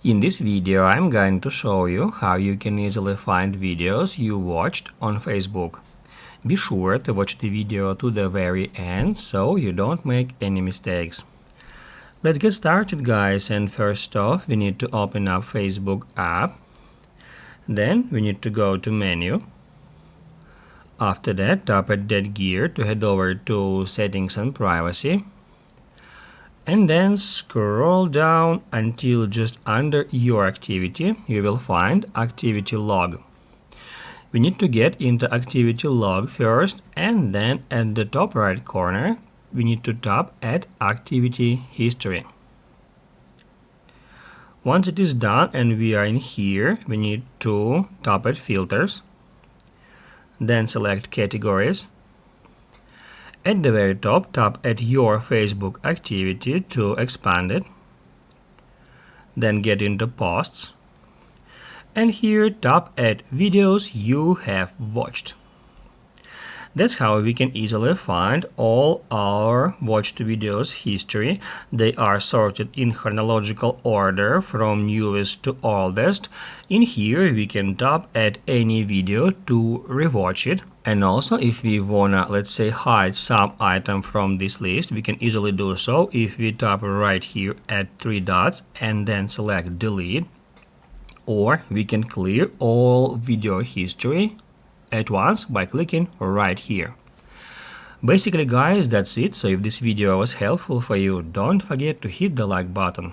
In this video, I'm going to show you how you can easily find videos you watched on Facebook. Be sure to watch the video to the very end so you don't make any mistakes. Let's get started, guys, and first off we need to open up Facebook app. Then we need to go to menu. After that, tap at that gear to head over to settings and privacy. And then scroll down until just under your activity you will find activity log. We need to get into activity log first, and then at the top right corner we need to tap at activity history. Once it is done and we are in here, we need to tap at filters, then select categories. At the very top, tap at your Facebook activity to expand it. Then get into posts. And here tap at videos you have watched. That's how we can easily find all our watched videos history. They are sorted in chronological order from newest to oldest. In here we can tap at any video to rewatch it. And also if we wanna, let's say, hide some item from this list, we can easily do so if we tap right here at three dots and then select delete. Or we can clear all video history at once by clicking right here. Basically, guys, that's it. So if this video was helpful for you, don't forget to hit the like button.